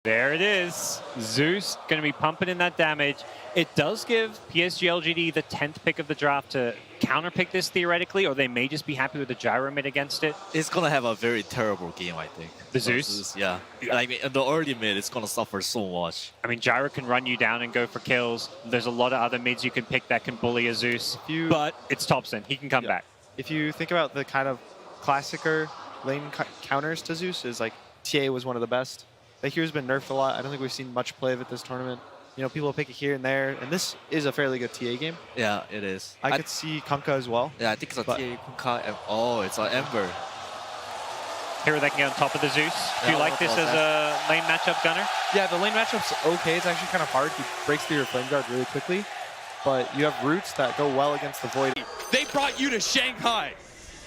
There it is. Zeus going to be pumping in that damage. It does give PSG LGD the 10th pick of the draft to counterpick this theoretically, or they may just be happy with the gyro mid against it. It's gonna have a very terrible game, I think. The Zeus? Yeah. I mean, in the early mid, it's gonna suffer so much. I mean, gyro can run you down and go for kills. There's a lot of other mids you can pick that can bully a Zeus, but it's Thompson. He can come back. If you think about the kind of classicer lane counters to Zeus, is like TA was one of the best. That hero's been nerfed a lot. I don't think we've seen much play of it this tournament. You know, people pick it here and there, and this is a fairly good TA game. Yeah, it is. I could see Kunkka as well. Yeah, I think it's a TA, Kunkka, and oh, it's an Ember. Hero that can get on top of the Zeus. Do you like this as a lane matchup, Gunner? Yeah, the lane matchup's okay. It's actually kind of hard. He breaks through your flame guard really quickly, but you have roots that go well against the Void. They brought you to Shanghai.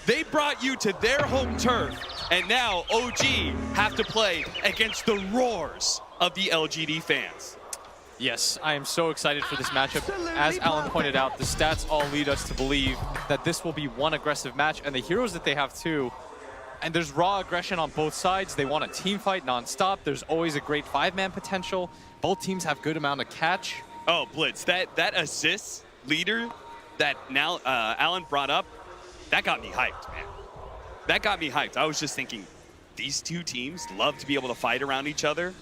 They brought you to their home turf, and now OG have to play against the roars of the LGD fans. Yes, I am so excited for this matchup. As Alan pointed out, the stats all lead us to believe that this will be one aggressive match, and the heroes that they have too. And there's raw aggression on both sides. They want a team fight non-stop. There's always a great 5-man potential. Both teams have good amount of catch. Oh, Blitz, that assist leader that now Alan brought up, that got me hyped, man. That got me hyped. I was just thinking, these two teams love to be able to fight around each other,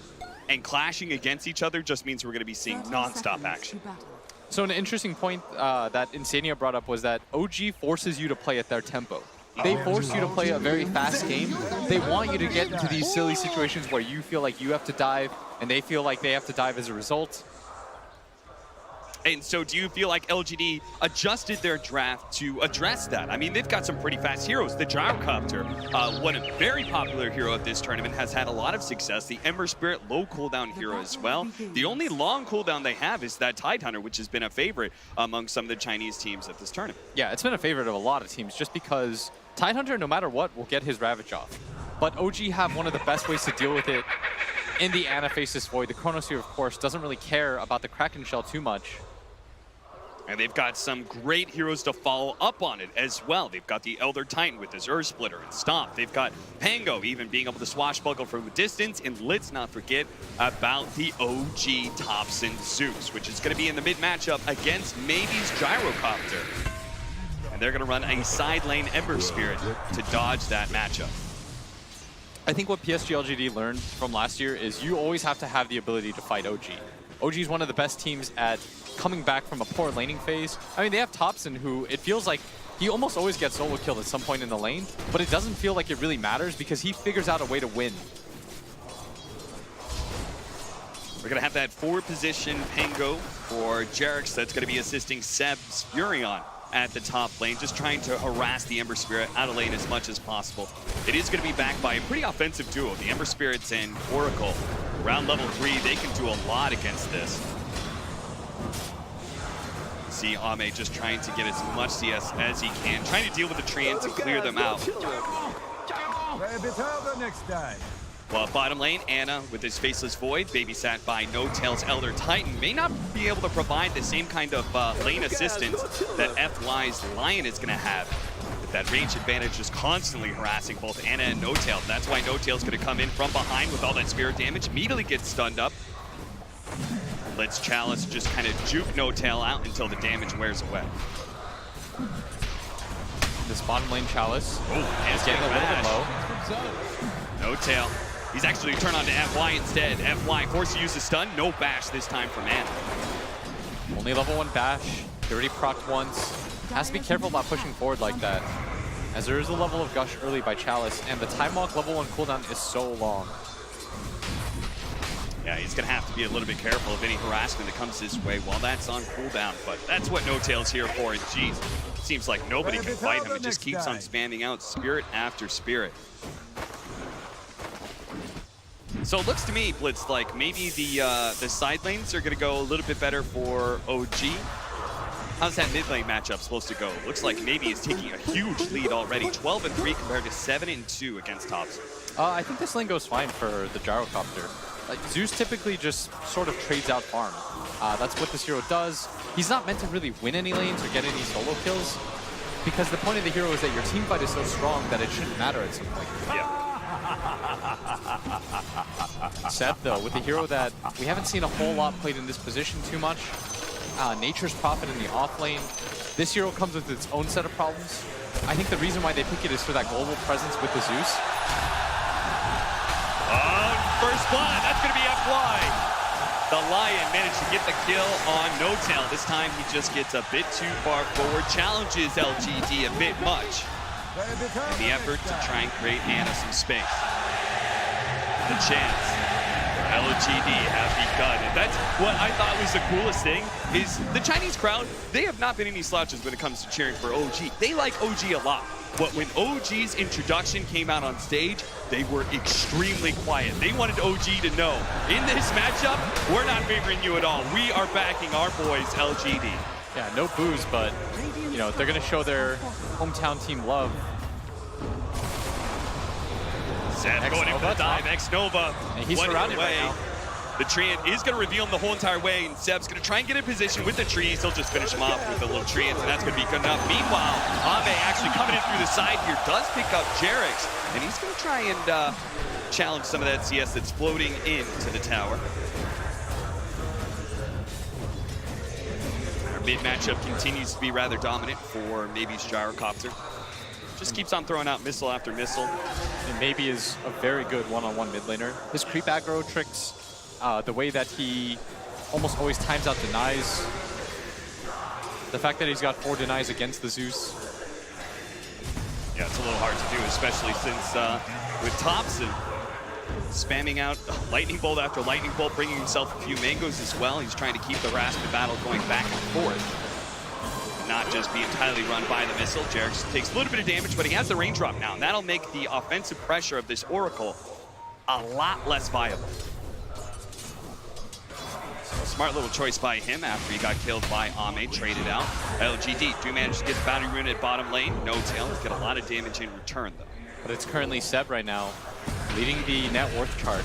and clashing against each other just means we're going to be seeing non-stop action. So an interesting point that Insania brought up was that OG forces you to play at their tempo. They force you to play a very fast game. They want you to get into these silly situations where you feel like you have to dive, and they feel like they have to dive as a result. And so do you feel like LGD adjusted their draft to address that? I mean, they've got some pretty fast heroes. The Gyrocopter, one very popular hero of this tournament, has had a lot of success. The Ember Spirit, low cooldown hero as well. The only long cooldown they have is that Tidehunter, which has been a favorite among some of the Chinese teams at this tournament. Yeah, it's been a favorite of a lot of teams just because Tidehunter, no matter what, will get his Ravage off. But OG have one of the best ways to deal with it in the Anaphasis Void. The Chronosphere, of course, doesn't really care about the Kraken Shell too much. And they've got some great heroes to follow up on it as well. They've got the Elder Titan with his Earth Splitter and Stomp. They've got Pango even being able to swashbuckle from a distance. And let's not forget about the OG Thompson Zeus, which is going to be in the mid matchup against maybe's Gyrocopter. And they're going to run a side lane Ember Spirit to dodge that matchup. I think what PSG LGD learned from last year is you always have to have the ability to fight OG. OG is one of the best teams at coming back from a poor laning phase. I mean, they have Thompson, who it feels like he almost always gets solo killed at some point in the lane, but it doesn't feel like it really matters because he figures out a way to win. We're going to have that 4-position Pango for Jerix that's going to be assisting Seb's Furion at the top lane, just trying to harass the Ember Spirit out of lane as much as possible. It is going to be backed by a pretty offensive duo, the Ember Spirits and Oracle. Around level 3, they can do a lot against this. See Ame just trying to get as much CS as he can, trying to deal with the treants and clear them out. Well, bottom lane, Anna with his Faceless Void, babysat by No-Tail's Elder Titan, may not be able to provide the same kind of lane assistance that FY's Lion is going to have. With that range advantage just constantly harassing both Anna and No-Tail. That's why No-Tail's going to come in from behind with all that spirit damage, immediately gets stunned up. Lets Chalice just kind of juke No-Tail out until the damage wears away. This bottom lane Chalice is getting a little bit low. No-Tail. He's actually turned on to FY instead. FY forced to use the stun. No bash this time from Anna. Only level 1 bash. He already procced once. Has to be careful about pushing forward like that, as there is a level of Gush early by Chalice, and the Time Walk level 1 cooldown is so long. Yeah, he's going to have to be a little bit careful of any harassment that comes his way while that's on cooldown, but that's what No-Tail's here for, and geez, it seems like nobody can fight him. It just keeps on spamming out spirit after spirit. So it looks to me, Blitz, like maybe the side lanes are going to go a little bit better for OG. How's that mid lane matchup supposed to go? Looks like maybe he's taking a huge lead already. 12-3 compared to 7-2 against Thompson. I think this lane goes fine for the Gyrocopter. Zeus typically just sort of trades out farm. That's what this hero does. He's not meant to really win any lanes or get any solo kills, because the point of the hero is that your team fight is so strong that it shouldn't matter at some point. Yeah. Seb, though, with a hero that we haven't seen a whole lot played in this position too much. Nature's Prophet in the off lane. This hero comes with its own set of problems. I think the reason why they pick it is for that global presence with the Zeus. First blood, that's going to be FY. The Lion managed to get the kill on No-Tail. This time he just gets a bit too far forward, challenges LGD a bit much in the effort to try and create Anna some space. The chance for LGD has begun. And that's what I thought was the coolest thing, is the Chinese crowd, they have not been any slouches when it comes to cheering for OG. They like OG a lot. But when OG's introduction came out on stage, they were extremely quiet. They wanted OG to know, in this matchup, we're not favoring you at all. We are backing our boys, LGD. Yeah, no boos, but you know they're gonna show their hometown team love. Seb going in for the dive, X-Nova. And he's surrounded right now. The Treant is going to reveal him the whole entire way, and Seb's going to try and get in position with the trees. He'll just finish him off with a little Treant, and that's going to be good enough. Meanwhile, Ame actually coming in through the side here does pick up Jerix, and he's going to try and challenge some of that CS that's floating into the tower. Our mid matchup continues to be rather dominant for Maybe's Gyrocopter. Just keeps on throwing out missile after missile. And Maybe is a very good one-on-one mid laner. His creep aggro tricks, the way that he almost always times out denies. The fact that he's got 4 denies against the Zeus. Yeah, it's a little hard to do, especially since with Thompson spamming out lightning bolt after lightning bolt, bringing himself a few mangoes as well. He's trying to keep the Raspid battle going back and forth, not just be entirely run by the missile. Jerix takes a little bit of damage, but he has the raindrop now, and that'll make the offensive pressure of this Oracle a lot less viable. So a smart little choice by him after he got killed by Ame, traded out. LGD do manage to get the bounty rune at bottom lane. No-Tail get a lot of damage in return, though. But it's currently Seb right now, leading the net worth chart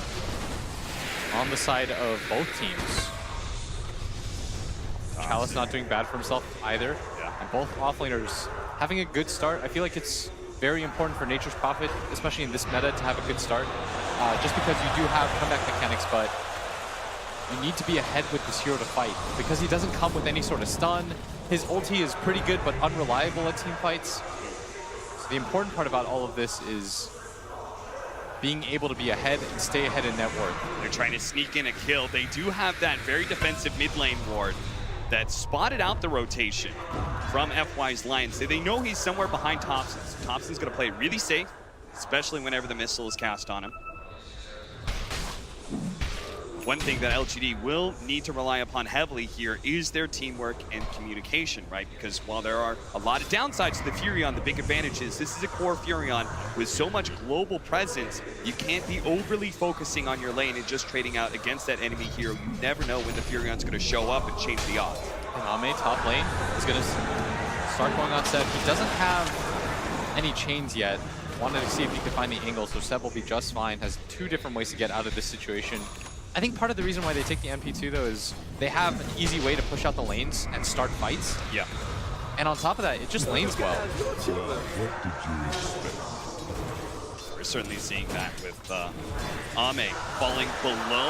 on the side of both teams. Chalice not doing bad for himself either. Yeah. And both offlaners having a good start. I feel like it's very important for Nature's Prophet, especially in this meta, to have a good start. Just because you do have comeback mechanics, but you need to be ahead with this hero to fight. Because he doesn't come with any sort of stun. His ulti is pretty good, but unreliable at team fights. So the important part about all of this is being able to be ahead and stay ahead in net worth. They're trying to sneak in a kill. They do have that very defensive mid lane ward that spotted out the rotation from FY's Lion. So they know he's somewhere behind Thompson. So Thompson's going to play really safe, especially whenever the missile is cast on him. One thing that LGD will need to rely upon heavily here is their teamwork and communication, right? Because while there are a lot of downsides to the Furion, the big advantage is this is a core Furion with so much global presence, you can't be overly focusing on your lane and just trading out against that enemy hero. You never know when the Furion's going to show up and change the odds. And Ame, top lane, is going to start going on Seb. He doesn't have any chains yet. Wanted to see if he could find the angle, so Seb will be just fine. Has 2 different ways to get out of this situation. I think part of the reason why they take the MP2 though is they have an easy way to push out the lanes and start fights. Yeah. And on top of that, it just lanes well. We're certainly seeing that with Ame falling below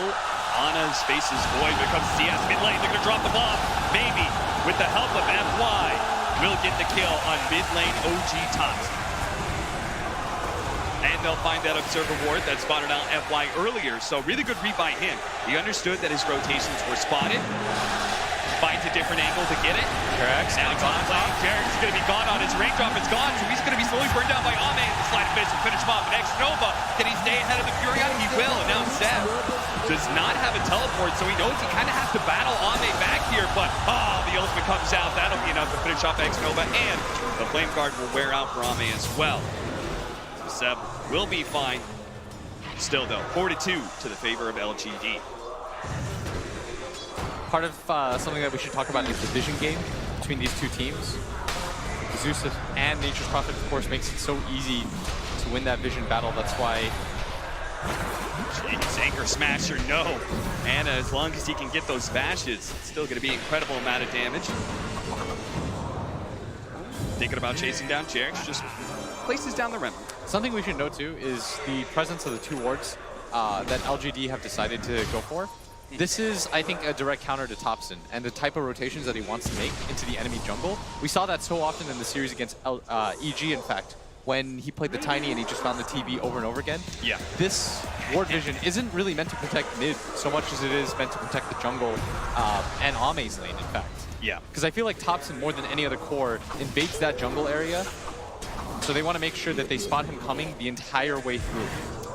Ana's faces void when it comes to CS mid lane. They're going to drop the bomb. Maybe with the help of FY will get the kill on mid lane OG Thompson. And they'll find that Observer ward that spotted out FY earlier. So really good read by him. He understood that his rotations were spotted. Finds a different angle to get it. Jerix Now top lane. Jerix is going to be gone on his raindrop. It's gone. So he's going to be slowly burned down by Ame. The slide of finish will finish him off. And X-Nova, can he stay ahead of the Furion? He will. And now Seb does not have a teleport. So he knows he kind of has to battle Ame back here. But the ultimate comes out. That'll be enough to finish off X-Nova. And the Flame Guard will wear out for Ame as well. Seb will be fine. Still though, 4-2 to the favor of LGD. Part of something that we should talk about is the vision game between these two teams. Zeus and Nature's Prophet, of course, makes it so easy to win that vision battle. That's why... Jeez, Anchor Smasher, no. Anna, as long as he can get those bashes, it's still going to be an incredible amount of damage. Thinking about chasing down Jerix, just places down the rim. Something we should note too is the presence of the 2 wards that LGD have decided to go for. This is, I think, a direct counter to Thompson and the type of rotations that he wants to make into the enemy jungle. We saw that so often in the series against EG, in fact, when he played the Tiny and he just found the TV over and over again. Yeah. This ward vision isn't really meant to protect mid so much as it is meant to protect the jungle and Ame's lane, in fact. Yeah. Because I feel like Thompson, more than any other core, invades that jungle area. So they want to make sure that they spot him coming the entire way through.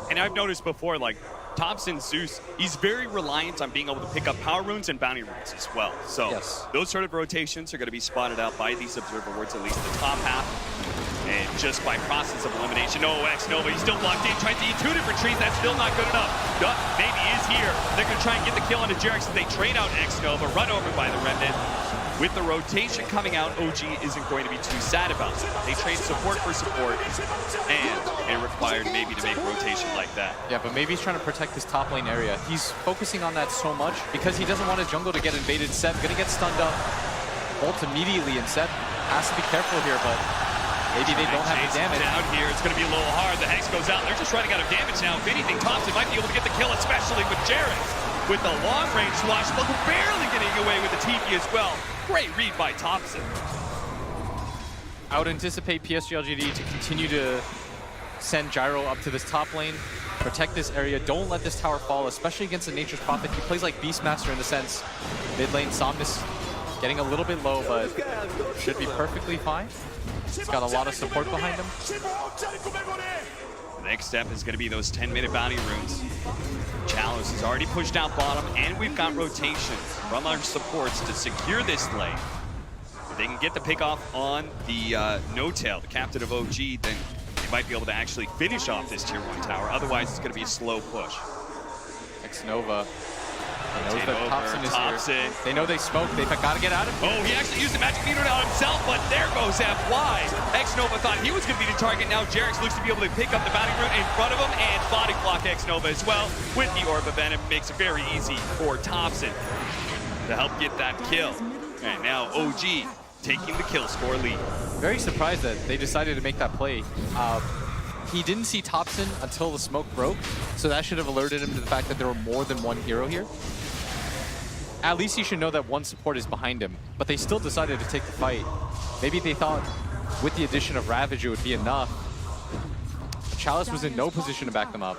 And I've noticed before, like, Thompson Zeus, he's very reliant on being able to pick up power runes and bounty runes as well. So yes, those sort of rotations are going to be spotted out by these observer wards, at least the top half. And just by process of elimination, no, X-Nova, he's still blocked in, trying to eat 2 different trees. That's still not good enough. Maybe is here. They're going to try and get the kill onto Jarex. They trade out X-Nova, run over by the Remnant. With the rotation coming out, OG isn't going to be too sad about it. They trade support for support, and it required maybe to make rotation like that. Yeah, but maybe he's trying to protect his top lane area. He's focusing on that so much because he doesn't want his jungle to get invaded. Seb gonna get stunned up. Ult immediately, and Seb has to be careful here, but maybe they don't have the damage. Down here, it's gonna be a little hard. The Hex goes out. They're just running out of damage now. If anything, Thompson might be able to get the kill, especially with Jarex. With the long-range swashbuckle, barely getting away with the TP as well. Great read by Thompson. I would anticipate PSG LGD to continue to send Gyro up to this top lane, protect this area. Don't let this tower fall, especially against the Nature's Prophet. He plays like Beastmaster in the sense. Mid lane, Somnus getting a little bit low, but should be perfectly fine. He's got a lot of support behind him. The next step is going to be those 10-minute bounty runes. Chalice is already pushed out bottom, and we've got rotation from our supports to secure this lane. If they can get the pick off on the No-Tail, the captain of OG, then they might be able to actually finish off this tier 1 tower. Otherwise, it's going to be a slow push. X-Nova. Knows Rotate that over, Thompson is here. They know they smoke. They've got to get out of here. Oh, he actually used the magic meter on himself, but there goes FY. X-Nova thought he was going to be the target. Now Jarex looks to be able to pick up the bounty rune in front of him and body block X-Nova as well. With the Orb of Venom, makes it very easy for Thompson to help get that kill. And now OG taking the kill score lead. Very surprised that they decided to make that play. He didn't see Thompson until the smoke broke, so that should have alerted him to the fact that there were more than one hero here. At least he should know that one support is behind him, but they still decided to take the fight. Maybe they thought with the addition of Ravage it would be enough. Chalice was in no position to back them up.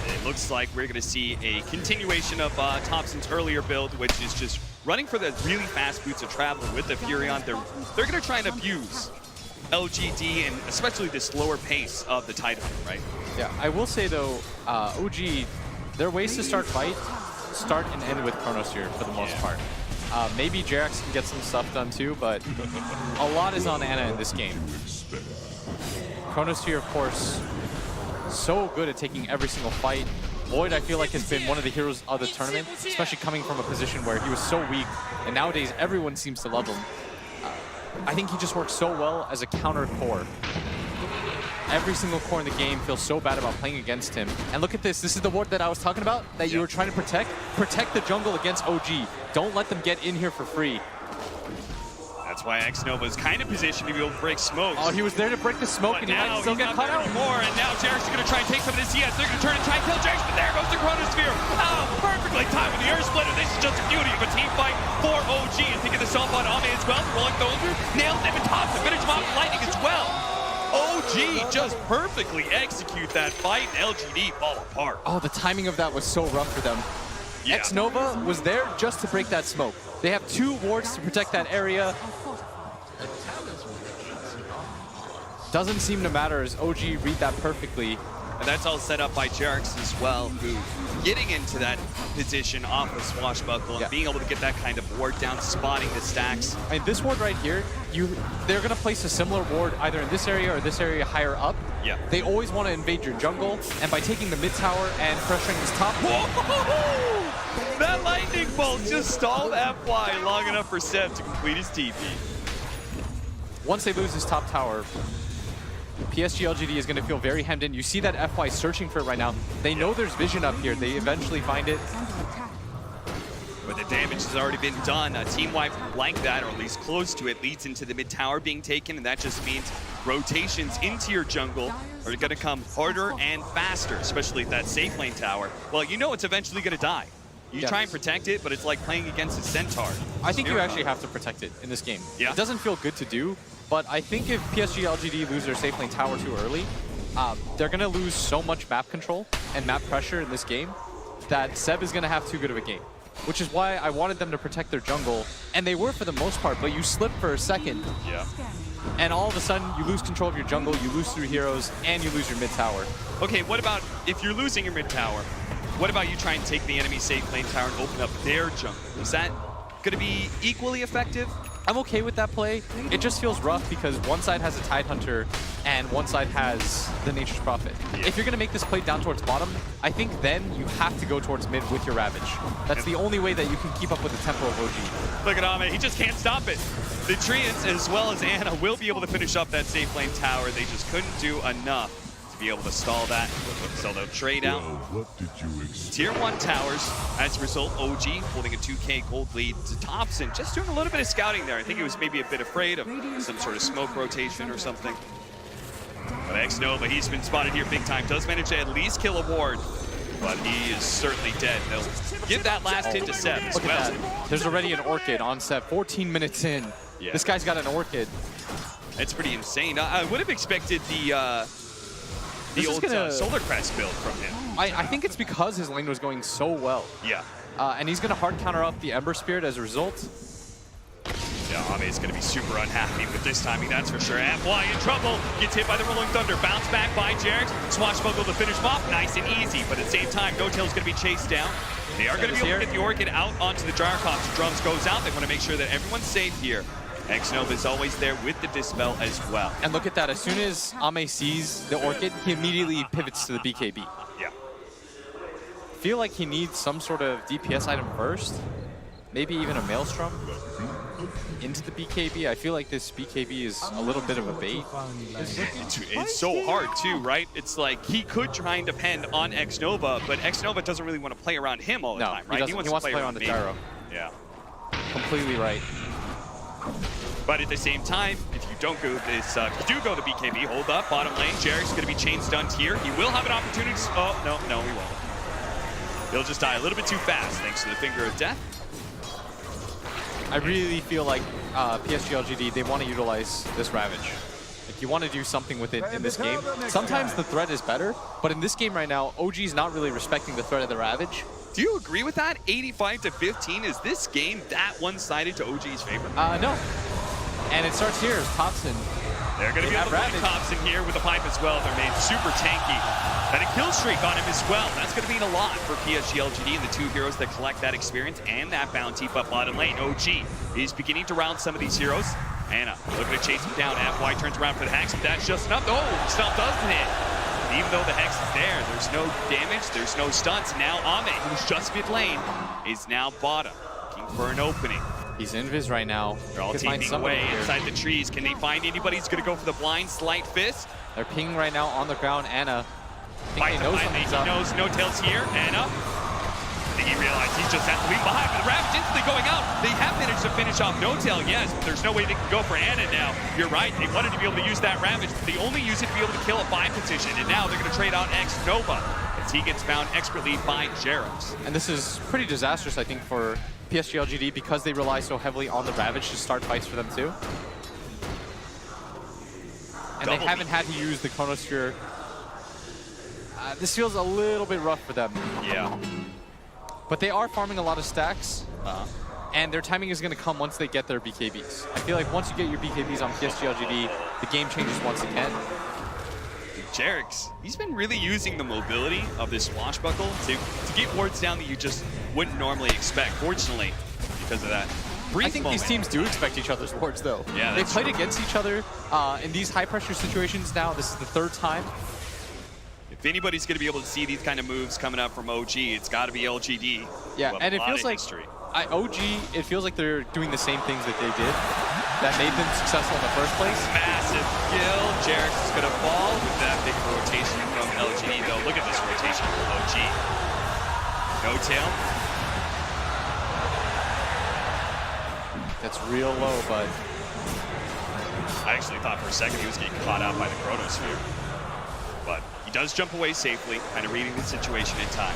It looks like we're going to see a continuation of Thompson's earlier build, which is just running for the really fast boots of travel with the Furion. They're going to try and abuse LGD and especially the slower pace of the Titan, right? Yeah, I will say though, OG, their ways to start and end with Chronosphere for the most part. Maybe Jarex can get some stuff done too, but a lot is on Ana in this game. Chronosphere, of course, so good at taking every single fight. Void, I feel like, has been one of the heroes of the tournament, especially coming from a position where he was so weak, and nowadays everyone seems to love him. I think he just works so well as a counter core. Every single core in the game feels so bad about playing against him. And look at this. This is the ward that I was talking about that you were trying to protect. Protect the jungle against OG. Don't let them get in here for free. That's why X-Nova is kind of positioned to be able to break smoke. Oh, he was there to break the smoke, and he might still get caught out. More, and now Jarex is going to try and take some of this CS. They're going to turn and try and kill Jarex, but there goes the Chronosphere. Oh, perfectly timed with the Earth Splitter. This is just a beauty of a team fight for OG. And thinking this off on Ame as well. Rolling Thunder, nailed him and tops the finish him off with lightning as well. OG just perfectly execute that fight, and LGD fall apart. Oh, the timing of that was so rough for them. Yeah. X-Nova was there just to break that smoke. They have 2 wards to protect that area. Doesn't seem to matter as OG read that perfectly. And that's all set up by Jarex as well, who getting into that position off the swashbuckle and being able to get that kind of ward down, spotting the stacks. I mean, this ward right here, they're going to place a similar ward either in this area or this area higher up. Yeah. They always want to invade your jungle, and by taking the mid tower and pressuring this top lane. That lightning bolt just stalled FY long enough for Seb to complete his TP. Once they lose this top tower, PSG LGD is going to feel very hemmed in. You see that FY searching for it right now. They know there's vision up here. They eventually find it. But the damage has already been done. A team wipe like that, or at least close to it, leads into the mid tower being taken, and that just means rotations into your jungle are going to come harder and faster, especially at that safe lane tower. Well, you know it's eventually going to die. You try and protect it, but it's like playing against a centaur. I think you actually have to protect it in this game. Yeah. It doesn't feel good to do, but I think if PSG LGD lose their safe lane tower too early, they're going to lose so much map control and map pressure in this game that Seb is going to have too good of a game. Which is why I wanted them to protect their jungle, and they were for the most part, but you slip for a second, and all of a sudden you lose control of your jungle, you lose 3 heroes, and you lose your mid tower. Okay, what about if you're losing your mid tower? What about you try and take the enemy safe lane tower and open up their jungle? Is that going to be equally effective? I'm okay with that play. It just feels rough because one side has a Tidehunter and one side has the Nature's Prophet. If you're going to make this play down towards bottom, I think then you have to go towards mid with your Ravage. That's the only way that you can keep up with the tempo of OG. Look at Ame, he just can't stop it. The Treants, as well as Anna, will be able to finish up that safe lane tower. They just couldn't do enough to be able to stall that. So they'll trade out tier 1 towers. As a result, OG holding a 2K gold lead to Thompson, just doing a little bit of scouting there. I think he was maybe a bit afraid of some sort of smoke rotation or something. But X-Nova, he's been spotted here big time. Does manage to at least kill a ward, but he is certainly dead. They'll give that last hit to Seb as well. That. There's already an Orchid on Seb, 14 minutes in. This guy's got an Orchid. It's pretty insane. I would have expected the old Solar Crest build from him. I think it's because his lane was going so well. Yeah. And he's going to hard counter up the Ember Spirit as a result. Yeah, Ame is going to be super unhappy with this timing, that's for sure. FY in trouble, gets hit by the Rolling Thunder, bounce back by Jared, Swashbuckle to finish him off, nice and easy, but at the same time, No-Tail's going to be chased down. They are going to be able to get the Orchid out onto the Gyrocops. Drums goes out, they want to make sure that everyone's safe here. X-Nova is always there with the Dispel as well. And look at that, as soon as Ame sees the Orchid, he immediately pivots to the BKB. Yeah. I feel like he needs some sort of DPS item first. Maybe even a Maelstrom into the BKB. I feel like this BKB is a little bit of a bait. It's so hard too, right? It's like he could try and depend on X-Nova, but X-Nova doesn't really want to play around him all the time, right? He wants to play around the gyro. Yeah. Completely right. But at the same time, if you don't go this, if you do go the BKB, hold up, bottom lane, Jarek's going to be chain stunned here. He will have an opportunity to, oh, no, he won't. He'll just die a little bit too fast thanks to the Finger of Death. I really feel like PSG LGD, they want to utilize this Ravage. Like, you want to do something with it in this game. Sometimes the threat is better, but in this game right now, OG's not really respecting the threat of the Ravage. Do you agree with that? 85-15, is this game that one-sided to OG's favor? No. And it starts here as Thompson. They're going to be able to find Thompson here with a pipe as well. They're made super tanky. And a kill streak on him as well. That's going to mean a lot for PSG LGD and the 2 heroes that collect that experience and that bounty. But bottom lane, OG is beginning to round some of these heroes. Anna looking to chase him down. FY turns around for the Hex, but that's just enough. Oh, stun doesn't hit. Even though the Hex is there, there's no damage, there's no stunts. Now Ame, who's just mid lane, is now bottom, looking for an opening. He's invis right now. They're all teaming away inside the trees. Can they find anybody who's going to go for the blind slight fist? They're pinging right now on the ground. Anna. He knows No-Tail's here. Anna. I think he realized he just has to leave behind. But the Ravage instantly going out. They have managed to finish off No-Tail, yes, but there's no way they can go for Anna now. You're right. They wanted to be able to use that Ravage, but they only use it to be able to kill a 5 position. And now they're going to trade out X-Nova as he gets found expertly by Jeros. And this is pretty disastrous, I think, for PSG LGD because they rely so heavily on the Ravage to start fights for them too. And they haven't had to use the Chronosphere. This feels a little bit rough for them. Yeah. But they are farming a lot of stacks. And their timing is going to come once they get their BKBs. I feel like once you get your BKBs on PSG LGD, the game changes once again. Jarex, he's been really using the mobility of this Swashbuckle to get wards down that you just wouldn't normally expect, fortunately, because of that brief I think moment. these teams do expect each other's wards, though. Yeah, they've played against each other in these high-pressure situations now. This is the 3rd time. If anybody's going to be able to see these kind of moves coming up from OG, it's got to be LGD. Yeah, and it feels like OG, it feels like they're doing the same things that they did that made them successful in the first place. Massive kill. Jarex is going to fall with that big rotation from LGD, though. Look at this rotation from OG. No-Tail. gets real low, but I actually thought for a second he was getting caught out by the Chronosphere. But he does jump away safely, kind of reading the situation in time.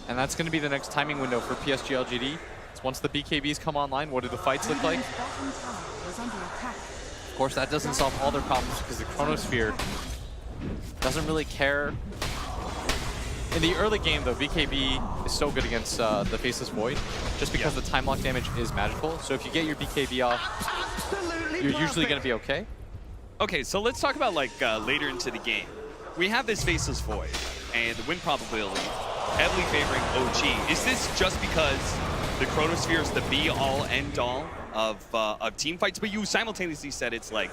and that's going to be the next timing window for PSG LGD. It's once the BKBs come online, what do the fights look like? Of course, that doesn't solve all their problems because the Chronosphere doesn't really care. In the early game, though, BKB is so good against the Faceless Void, just because the time lock damage is magical. So if you get your BKB off, you're usually going to be okay. Okay, so let's talk about like later into the game. We have this Faceless Void, and the win probability heavily favoring OG. Is this just because the Chronosphere is the be-all, end-all of team fights? But you simultaneously said it's like,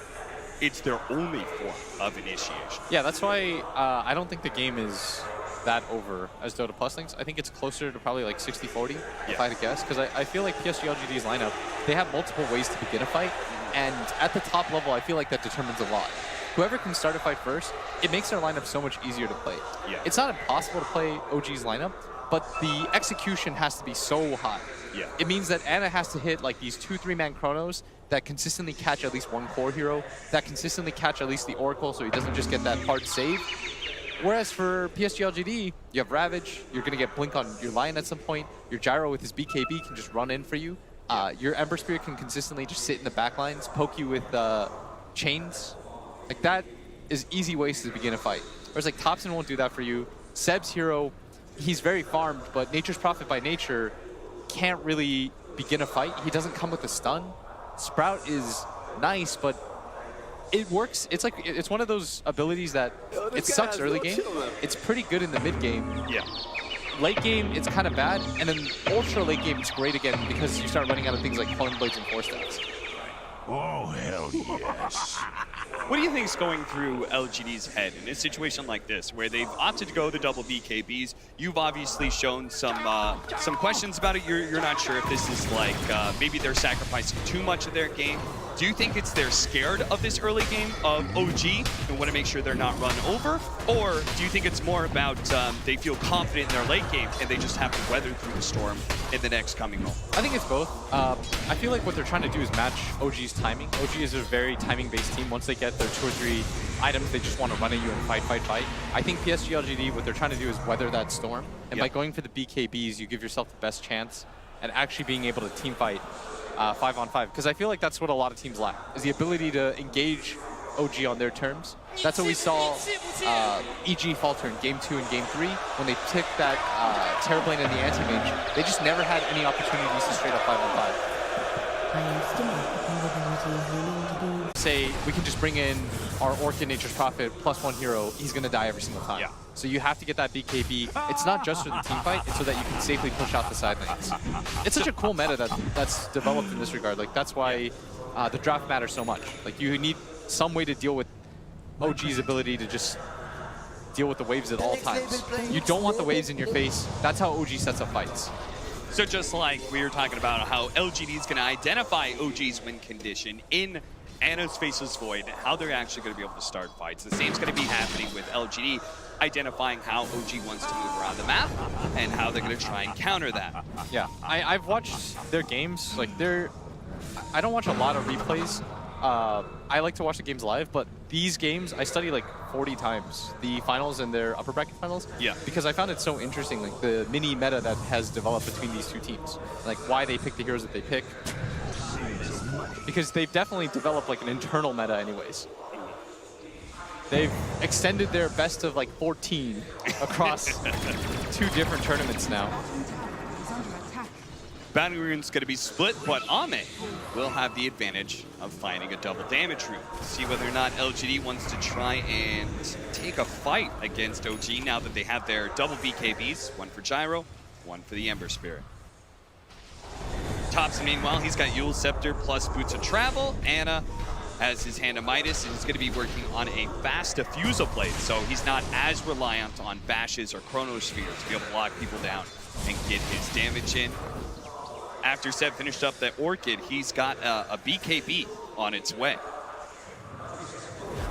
it's their only form of initiation. Yeah, that's why I don't think the game is that over as Dota Plus thinks. I think it's closer to probably like 60-40, if I had to guess, because I feel like PSG LGD's lineup, they have multiple ways to begin a fight, and at the top level, I feel like that determines a lot. Whoever can start a fight first, it makes their lineup so much easier to play. Yeah. It's not impossible to play OG's lineup, but the execution has to be so high. Yeah. It means that Ana has to hit like these 2-3 man chronos that consistently catch at least one core hero, that consistently catch at least the Oracle so he doesn't just get that hard save. Whereas for PSG LGD, you have Ravage, you're going to get Blink on your Lion at some point, your Gyro with his BKB can just run in for you, your Ember Spirit can consistently just sit in the backlines, poke you with chains. Like that is easy ways to begin a fight. Whereas like Topson won't do that for you. Seb's hero, he's very farmed, but Nature's Prophet by nature can't really begin a fight. He doesn't come with a stun. Sprout is nice, but it works. It's like, it's one of those abilities that it sucks early game. It's pretty good in the mid game. Yeah. Late game, it's kind of bad. And then ultra late game, it's great again because you start running out of things like Horn Blades and Force Stacks. Oh, hell yes. What do you think is going through LGD's head in a situation like this, where they've opted to go the double BKBs? You've obviously shown some questions about it. You're not sure if this is like maybe they're sacrificing too much of their game. Do you think it's they're scared of this early game of OG and want to make sure they're not run over? Or do you think it's more about they feel confident in their late game and they just have to weather through the storm in the next coming moment? I think it's both. I feel like what they're trying to do is match OG's timing. OG is a very timing-based team. Once they get their 2 or 3 items, they just want to run at you and fight, fight, fight. I think PSG LGD, what they're trying to do is weather that storm. And by going for the BKBs, you give yourself the best chance at actually being able to team fight 5-on-5. Because I feel like that's what a lot of teams lack, is the ability to engage OG on their terms. That's what we saw EG falter in Game 2 and Game 3 when they took that Terrorblade and the Anti-Mage. They just never had any opportunities to straight up 5-on-5. Say we can just bring in our Orchid Nature's Prophet +1 hero, he's going to die every single time. Yeah. So you have to get that BKB. It's not just for the team fight, it's so that you can safely push out the side lanes. It's such a cool meta that's developed in this regard. Like that's why the draft matters so much. Like you need some way to deal with OG's ability to just deal with the waves at all times. You don't want the waves in your face. That's how OG sets up fights. So just like we were talking about how LGD is going to identify OG's win condition in Ana's Faceless Void, how they're actually going to be able to start fights. The same's going to be happening with LGD, identifying how OG wants to move around the map and how they're going to try and counter that. Yeah, I've watched their games. Like I don't watch a lot of replays. I like to watch the games live, but these games I study like 40 times. The finals and their upper bracket finals. Yeah. Because I found it so interesting, like the mini meta that has developed between these two teams. Like why they pick the heroes that they pick. Because they've definitely developed like an internal meta anyways. They've extended their best of like 14 across 2 different tournaments now. Bounty Rune's going to be split, but Ame will have the advantage of finding a double damage rune. See whether or not LGD wants to try and take a fight against OG now that they have their double BKBs, one for Gyro, one for the Ember Spirit. Topson, meanwhile, he's got Eul's Scepter plus Boots of Travel. Ana has his Hand of Midas, and he's going to be working on a fast Diffusal Blade, so he's not as reliant on bashes or Chronosphere to be able to lock people down and get his damage in. After Seb finished up that Orchid, he's got a BKB on its way.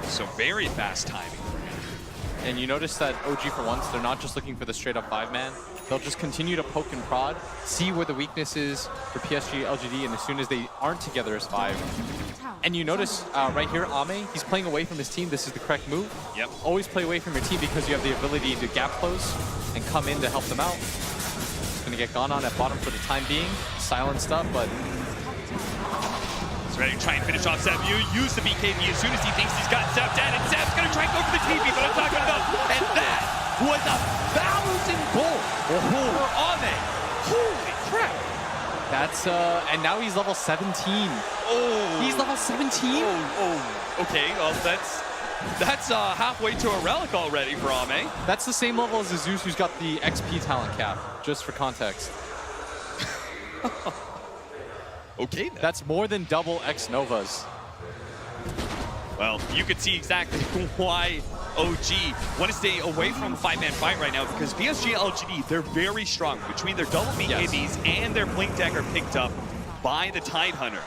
So very fast timing for him. And you notice that OG, for once, they're not just looking for the straight-up 5-man. They'll just continue to poke and prod, see where the weakness is for PSG LGD, and as soon as they aren't together as 5. And you notice right here, Ame, he's playing away from his team. This is the correct move. Yep. Always play away from your team because you have the ability to gap close and come in to help them out. He's going to get gone on at bottom for the time being. Silenced up, but... He's ready to try and finish off Seb. You use the BKB as soon as he thinks he's got Seb dead, and Seb's going to try and go for the TP, but I'm talking about... And that was 1,000 gold for Ame. Holy crap. That's, and now he's level 17. Oh. He's level 17? Oh. Okay, well, that's halfway to a relic already for Ame. That's the same level as the Zeus who's got the XP talent cap, just for context. Okay, then. That's more than double X Novas. Well, you could see exactly why OG want to stay away from 5-man fight right now, because PSG LGD, they're very strong. Between their double BKBs and their Blink Dagger picked up by the Tidehunter.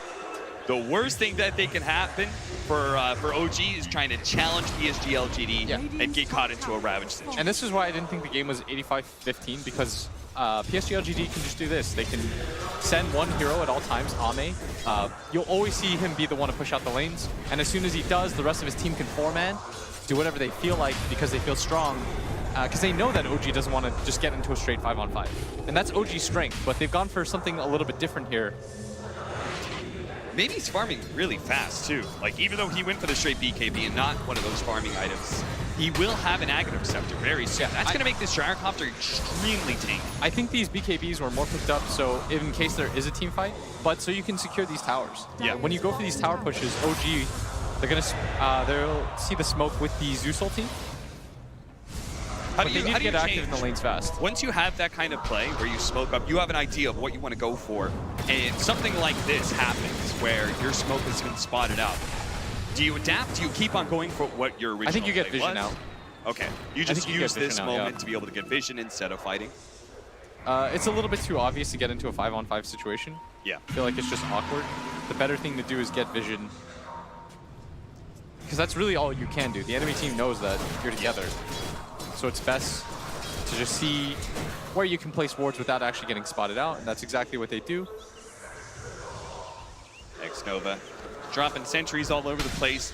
The worst thing that they can happen for OG is trying to challenge PSG LGD and get caught into a Ravage situation. And this is why I didn't think the game was 85-15, because PSG LGD can just do this. They can send one hero at all times, Ame. You'll always see him be the one to push out the lanes. And as soon as he does, the rest of his team can 4-man, do whatever they feel like because they feel strong. Because they know that OG doesn't want to just get into a straight 5-on-5. And that's OG's strength, but they've gone for something a little bit different here. Maybe he's farming really fast, too. Like, even though he went for the straight BKB and not one of those farming items, he will have an Aghanim Scepter very soon. That's going to make this Gyrocopter extremely tanky. I think these BKBs were more picked up so in case there is a team fight, but so you can secure these towers. Yeah. When you go for these tower pushes, OG, they'll see the smoke with the Zeus ulti. But they need to get active in the lanes fast. Once you have that kind of play where you smoke up, you have an idea of what you want to go for, and something like this happens where your smoke has been spotted out. Do you adapt? Do you keep on going for what your original I think you get play vision was? out. Okay, you just use this moment to be able to get vision instead of fighting? It's a little bit too obvious to get into a 5-on-5 situation. Yeah. I feel like it's just awkward. The better thing to do is get vision. Because that's really all you can do. The enemy team knows that you're together. So it's best to just see where you can place wards without actually getting spotted out, and that's exactly what they do. X-Nova dropping sentries all over the place,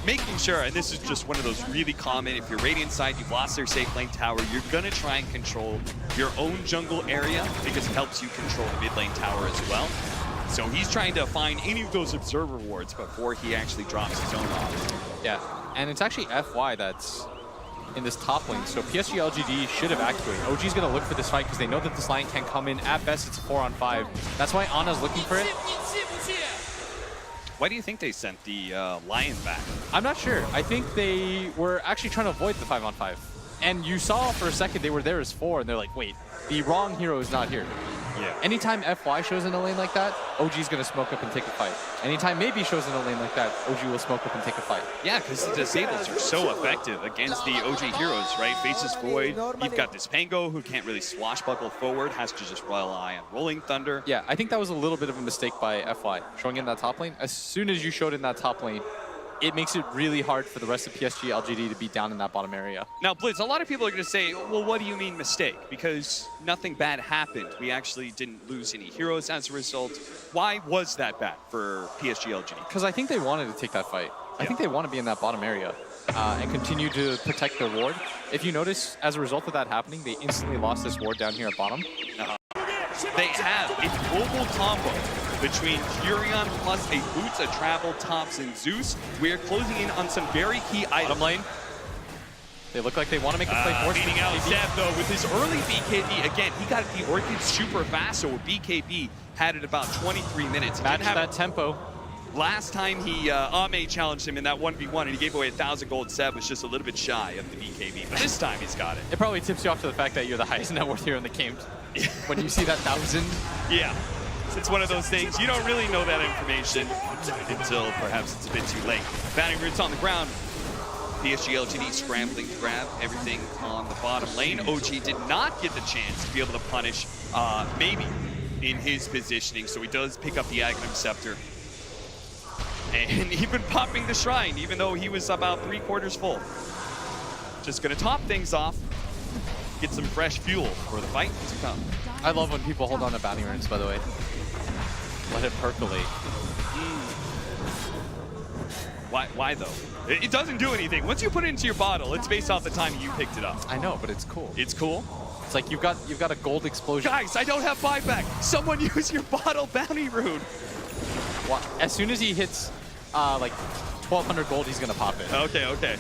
making sure, and this is just one of those really common, if you're Radiant side, you've lost their safe lane tower, you're going to try and control your own jungle area because it helps you control the mid lane tower as well. So he's trying to find any of those observer wards before he actually drops his own off. Yeah, and it's actually FY that's in this top lane, so PSG LGD should have activated. OG's going to look for this fight because they know that this line can come in. At best, it's a 4-on-5. That's why Ana's looking for it. Why do you think they sent the Lion back? I'm not sure. I think they were actually trying to avoid the 5-on-5. And you saw for a second they were there as 4, and they're like, wait, the wrong hero is not here. Yeah. Anytime FY shows in a lane like that, OG's going to smoke up and take a fight. Anytime maybe shows in a lane like that, OG will smoke up and take a fight. Yeah, because the disables are so effective against the OG heroes, right? Faces Void, you've got this Pango who can't really swashbuckle forward, has to just rely on Rolling Thunder. Yeah, I think that was a little bit of a mistake by FY, showing in that top lane. As soon as you showed in that top lane, it makes it really hard for the rest of PSG LGD to be down in that bottom area. Now, Blitz, a lot of people are going to say, well, what do you mean mistake? Because nothing bad happened. We actually didn't lose any heroes as a result. Why was that bad for PSG LGD? Because I think they wanted to take that fight. I think they want to be in that bottom area and continue to protect their ward. If you notice, as a result of that happening, they instantly lost this ward down here at bottom. They have a global combo between Furion plus a Boots, a Travel, Tops, and Zeus. We are closing in on some very key items. Bottom lane. They look like they want to make the play force. Beating out Zeb, though, with his early BKB. Again, he got the Orchid super fast, so BKB had it about 23 minutes. Match that tempo. Last time he, Ame challenged him in that 1v1, and he gave away 1,000 gold. Zeb was just a little bit shy of the BKB, but this time he's got it. It probably tips you off to the fact that you're the highest net worth hero in the game. When you see that 1,000. Yeah. It's one of those things, you don't really know that information until perhaps it's a bit too late. Batting Roots on the ground. PSG LGD scrambling to grab everything on the bottom lane. OG did not get the chance to be able to punish maybe in his positioning, so he does pick up the Aghanim Scepter. And even popping the Shrine, even though he was about 3/4 full. just going to top things off, get some fresh fuel for the fight to come. I love when people hold on to bounty runes, by the way. Let it percolate. Why though? It doesn't do anything. Once you put it into your bottle, it's based off the time you picked it up. I know, but it's cool. It's cool. It's like you've got a gold explosion. Guys, I don't have buyback. Someone use your bottle bounty rune. Well, as soon as he hits like 1,200 gold, he's gonna pop it. Okay, okay.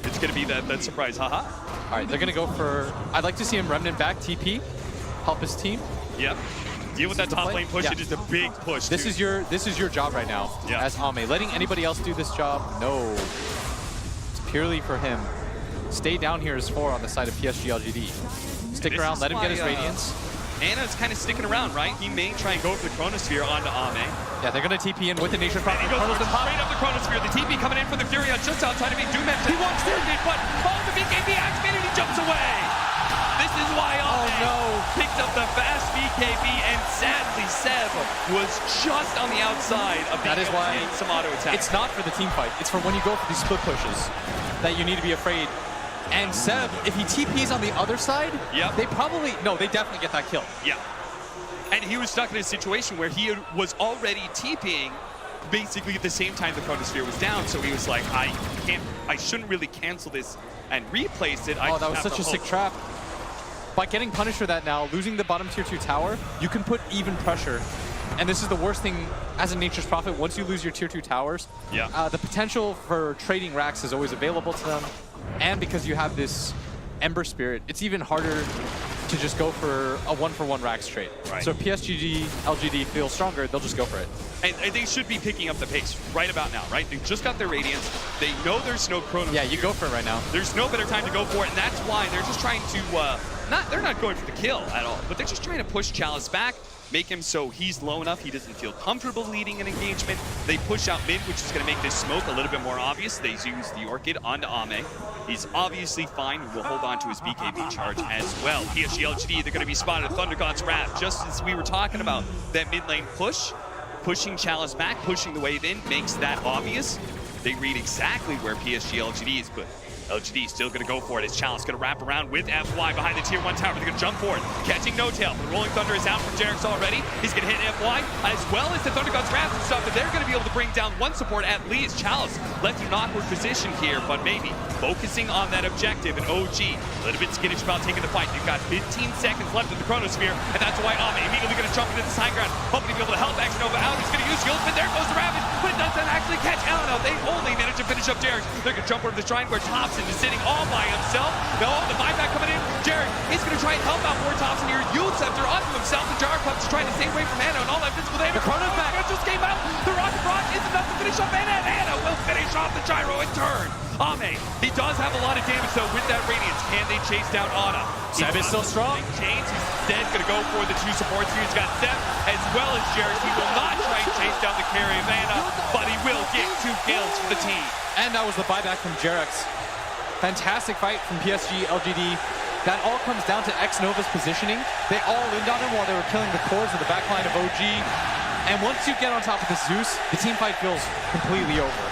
It's gonna be that surprise, haha. All right, they're gonna go for. I'd like to see him remnant back, TP, help his team. Yep. Deal with that top lane push. Yeah. It is a big push. This is your job right now Yeah. as Ame. Letting anybody else do this job, no. It's purely for him. Stay down here as 4 on the side of PSG LGD. Stick This around, is let him get why, his Radiance. Anna's kind of sticking around, right? He may try and go for the Chronosphere onto Ame. Yeah, they're gonna TP in with the Nature's And Prophet. he goes Chrono's gonna pop. straight up the Chronosphere. The TP coming in for the Fury on just outside of it. Doom he walks through it, but the BKB activated. He jumps away. This is why Ame picked up the fast BKB, and sadly Seb was just on the outside of being That is able to why hit some auto attacks. It's not for the team fight. It's for when you go for these split pushes that you need to be afraid. And Seb, if he TPs on the other side, Yep. they definitely get that kill. Yeah. And he was stuck in a situation where he was already TPing basically at the same time the Chronosphere was down, so he was like, I shouldn't really cancel this and replace it. I Oh, that was just have such a to sick hope. trap. By getting punished for that now, losing the bottom tier 2 tower, you can put even pressure. And this is the worst thing as a Nature's Prophet. Once you lose your tier 2 towers, Yeah. the potential for trading racks is always available to them. And because you have this Ember Spirit, it's even harder to just go for a 1-for-1 racks trade. Right. So if PSG LGD feels stronger, they'll just go for it. And they should be picking up the pace right about now, right? They just got their Radiance. They know there's no Chronosphere. Yeah, you go for it right now. There's no better time to go for it, and that's why they're just trying to, they're not going for the kill at all, but they're just trying to push Chalice back, make him so he's low enough he doesn't feel comfortable leading an engagement. They push out mid, which is going to make this smoke a little bit more obvious. They use the Orchid onto Ame. He's obviously fine. He will hold on to his BKB charge as well. PSG LGD, they're going to be spotted at Thunder God's Wrath, just as we were talking about that mid lane push. Pushing Chalice back, pushing the wave in, makes that obvious. They read exactly where PSG LGD is, but LGD still going to go for it. As Chalice going to wrap around with FY behind the tier 1 tower. They're going to jump for it. Catching No Tail. The Rolling Thunder is out from Jarex already. He's going to hit FY as well as the Thunder God's Wrath and stuff, but they're going to be able to bring down one support at least. Chalice left in an awkward position here, but maybe focusing on that objective. And OG, a little bit skittish about taking the fight. You've got 15 seconds left in the Chronosphere, and that's why Ame immediately going to jump into this high ground, hoping to be able to help Nova out. He's going to use Shield, but there goes the Ravage, but it doesn't actually catch Eleno. They only manage to finish up Jarex. They're going to jump over the shrine where Thompson is sitting all by himself. No, the buyback coming in. Jarex is going to try and help out more Thompson here. Use Scepter onto himself. The Jar Pups is trying to stay away from Anna and all that physical damage. The Chrono's back. It just came out. The Rocket Rock is enough to finish off Anna, and Anna will finish off the Gyro in turn. Ame, he does have a lot of damage though with that Radiance. Can they chase down Anna? Seb is still strong. Chains. He's instead going to go for the 2 supports here. He's got Seb as well as Jarex. He will not try and chase down the carry of Anna, but he will get 2 kills for the team. And that was the buyback from Jarex. Fantastic fight from PSG LGD. That all comes down to X-Nova's positioning. They all leaned on him while they were killing the cores of the backline of OG. And once you get on top of the Zeus, the team fight feels completely over.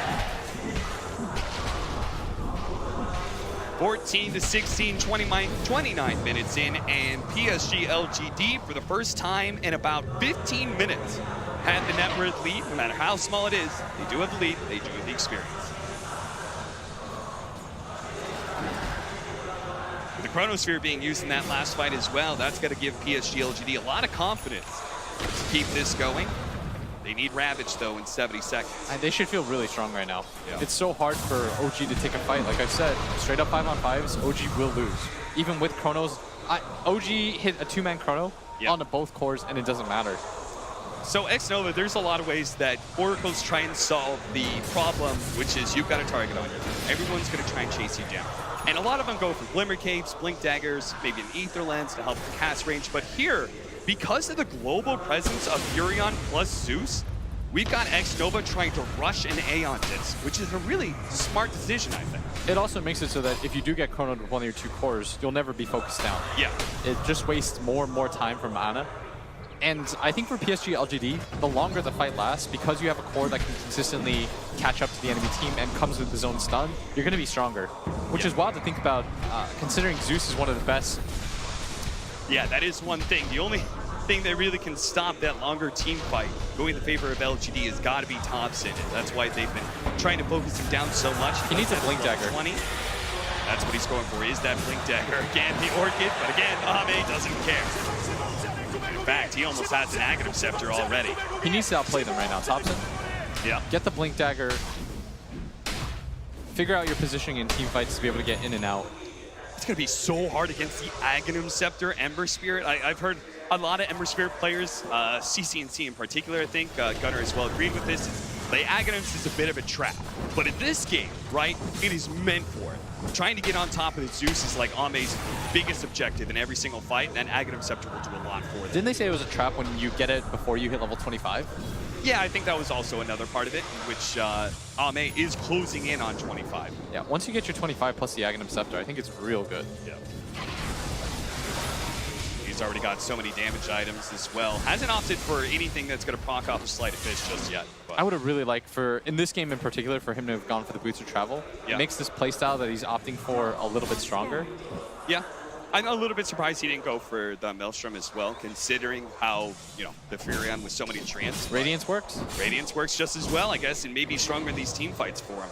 14 to 16, 29 minutes in, and PSG LGD for the first time in about 15 minutes had the net worth lead. No matter how small it is, they do have the lead, they do have the experience. With the Chronosphere being used in that last fight as well, that's going to give PSG LGD a lot of confidence to keep this going. They need Ravage, though, in 70 seconds. And they should feel really strong right now. Yeah. It's so hard for OG to take a fight. Like I've said, straight up 5-on-5s, OG will lose. Even with Chronos, OG hit a 2-man Chrono onto both cores, and it doesn't matter. So X-Nova, there's a lot of ways that Oracle's try and solve the problem, which is you've got a target on you. Everyone's going to try and chase you down. And a lot of them go for Glimmer Capes, Blink Daggers, maybe an Ether Lens to help the cast range. But here, because of the global presence of Furion plus Zeus, we've got X-Nova trying to rush an A on this, which is a really smart decision, I think. It also makes it so that if you do get chronoed with one of your 2 cores, you'll never be focused down. Yeah. It just wastes more and more time from Ana. And I think for PSG LGD, the longer the fight lasts, because you have a core that can consistently catch up to the enemy team and comes with his own stun, you're going to be stronger. Which is wild to think about, considering Zeus is one of the best. Yeah, that is one thing. The only thing that really can stop that longer team fight going in the favor of LGD has got to be Thompson. And that's why they've been trying to focus him down so much. He needs a blink dagger. 20. That's what he's going for, is that blink dagger. Again, the Orchid, but again, Ame doesn't care. In fact, he almost has an Aghanim Scepter already. He needs to outplay them right now, Thompson. Yeah. Get the blink dagger. Figure out your positioning in team fights to be able to get in and out. It's going to be so hard against the Aghanim Scepter, Ember Spirit. I've heard a lot of Ember Spirit players, CCNC in particular, I think, Gunnar as well, agreed with this. The Aghanims is a bit of a trap. But in this game, right, it is meant for it. Trying to get on top of the Zeus is like Ame's biggest objective in every single fight, and Aghanim Scepter will do a lot for them. Didn't they say it was a trap when you get it before you hit level 25? Yeah, I think that was also another part of it, in which Ame is closing in on 25. Yeah, once you get your 25 plus the Aghanim Scepter, I think it's real good. Yeah. He's already got so many damage items as well. Hasn't opted for anything that's going to proc off a Sleight of Fist just yet. But I would have really liked for, in this game in particular, for him to have gone for the Boots of Travel. Yeah. It makes this playstyle that he's opting for a little bit stronger. Yeah. I'm a little bit surprised he didn't go for the Maelstrom as well, considering how, you know, the Furion with so many trance. Radiance works? Radiance works just as well, I guess, and maybe stronger in these team fights for him.